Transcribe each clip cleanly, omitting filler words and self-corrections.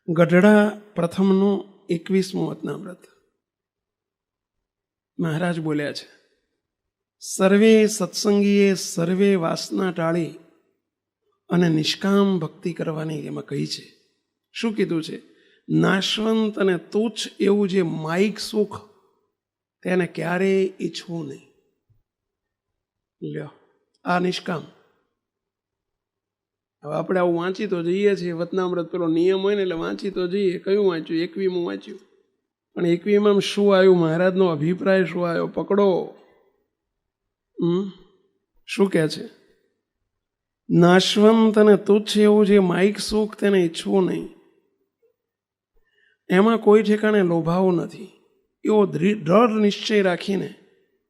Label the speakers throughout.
Speaker 1: ગઢડા પ્રથમનું 21મું વતનામૃત. મહારાજ બોલ્યા છે, સર્વે સત્સંગીએ સર્વે વાસના ટાળી અને નિષ્કામ ભક્તિ કરવાની એમાં કહી છે. શું કીધું છે? નાશવંત અને તુચ્છ એવું જે માયિક સુખ તેને ક્યારેય ઈચ્છવું નહીં. લ્યો, આ નિષ્કામ. હવે આપણે આવું વાંચી તો જઈએ છીએ, વતનામૃત પેલો નિયમ હોય ને એટલે વાંચી તો જઈએ. કયું વાંચ્યું? 21મું વાંચ્યું. પણ 21માં શું આવ્યું? મહારાજનો અભિપ્રાય શું આવ્યો? પકડો. શું કહે છે? નાશવંત અને તુચ્છ એવું જે માયિક સુખ તેને ઈચ્છવું નહીં, એમાં કોઈ ઠેકાણે લોભાવું નથી. એવો દ્રઢ નિશ્ચય રાખીને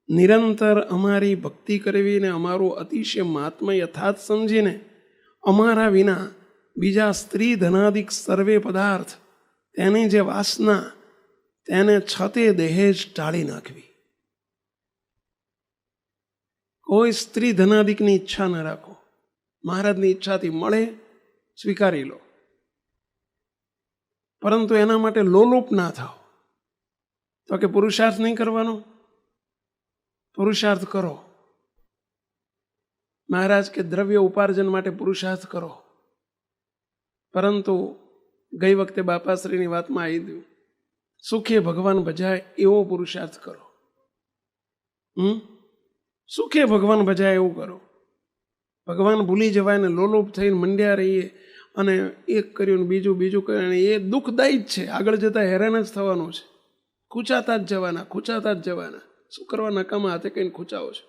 Speaker 1: નિરંતર અમારી ભક્તિ કરવી ને અમારું અતિશય મહાત્મા યથાર્થ સમજીને અમારા વિના બીજા સ્ત્રી ધનાદિક સર્વે પદાર્થ તેની જે વાસના તેને છતે દહેજ ટાળી નાખવી. કોઈ સ્ત્રી ધનાદિકની ઈચ્છા ન રાખો. મહારાજની ઈચ્છાથી મળે સ્વીકારી લો, પરંતુ એના માટે લોલુપ ના થાઓ. તો કે પુરુષાર્થ નહીં કરવાનો? પુરુષાર્થ કરો. મહારાજ કે દ્રવ્ય ઉપાર્જન માટે પુરુષાર્થ કરો, પરંતુ ગઈ વખતે બાપાશ્રીની વાતમાં આવી દઉં, સુખે ભગવાન ભજાય એવો પુરુષાર્થ કરો. સુખે ભગવાન ભજાય એવું કરો. ભગવાન ભૂલી જવાય ને લોલુપ થઈને મંડ્યા રહીએ અને એક કર્યું ને બીજું કર્યું, એ દુઃખદાયી જ છે. આગળ જતાં હેરાન જ થવાનું છે. ખૂંચાતા જ જવાના. શું કરવા નકામા હાથે કઈને ખૂંચાવો છો?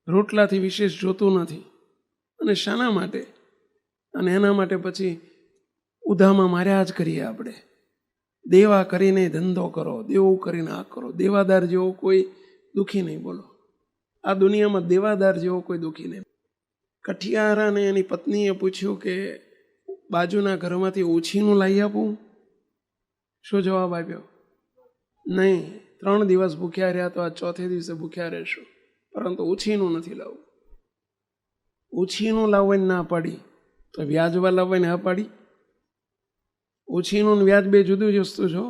Speaker 1: રોટલાથી વિશેષ જોતું નથી. અને શાના માટે? અને એના માટે પછી ઉધામાં માર્યા જ કરીએ આપણે. દેવા કરીને ધંધો કરો, દેવું કરીને આ કરો. દેવાદાર જેવો કોઈ દુઃખી નહીં. બોલો, આ દુનિયામાં દેવાદાર જેવો કોઈ દુઃખી નહીં. કઠિયારાને એની પત્નીએ પૂછ્યું કે બાજુના ઘરમાંથી ઓછીનું લાવી આપું? શું જવાબ આપ્યો? નહીં, 3 દિવસ ભૂખ્યા રહ્યા તો આ ચોથે દિવસે ભૂખ્યા રહેશો, પરંતુ ઓછીનું નથી લાવવું. ઓછીનું લાવવાની ના પાડી તો વ્યાજવા લાવવાની ના પાડી. ઓછીનું વ્યાજ બે જુદી જ વસ્તુ છો.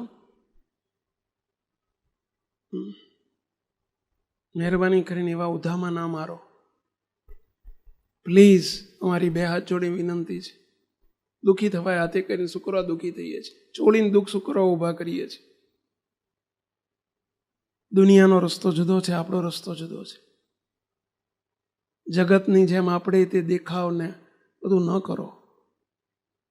Speaker 1: મહેરબાની કરીને એવા ઉધામાં ના મારો પ્લીઝ. અમારી 2 હાથ જોડી વિનંતી છે. દુઃખી થવાય હાથે કરીને શુક્રવાર દુઃખી થઈએ છીએ, ચોળીને દુઃખ શુક્રવાર ઊભા કરીએ છીએ. દુનિયાનો રસ્તો જુદો છે, આપણો રસ્તો જુદો છે. જગતની જેમ આપણે તે દેખાવને બધું ન કરો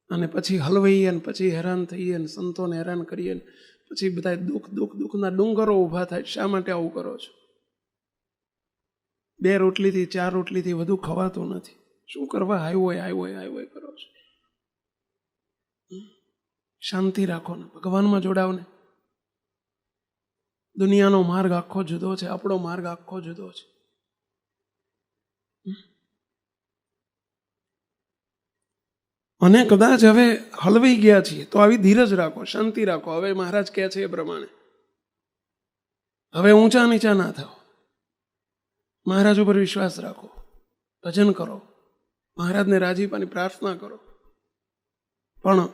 Speaker 1: અને પછી હલવાઈએ ને પછી હેરાન થઈએ ને સંતોને હેરાન કરીએ ને પછી બધા દુઃખના ડુંગરો ઊભા થાય. શા માટે આવું કરો છો? 2 રોટલીથી 4 રોટલીથી વધુ ખવાતું નથી. શું કરવા હાય કરો છો? શાંતિ રાખો ને, ભગવાનમાં જોડાવ ને. દુનિયાનો માર્ગ આખો જુદો છે, આપણો માર્ગ આખો જુદો છે. અને કદાચ હવે હલવાઈ ગયા છીએ તો આવી ધીરજ રાખો, શાંતિ રાખો. હવે મહારાજ કહે છે એ પ્રમાણે હવે ઊંચા નીચા ના થાઓ. મહારાજ ઉપર વિશ્વાસ રાખો, ભજન કરો, મહારાજને રાજીપાની પ્રાર્થના કરો, પણ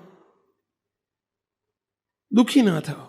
Speaker 1: દુઃખી ના થાઓ.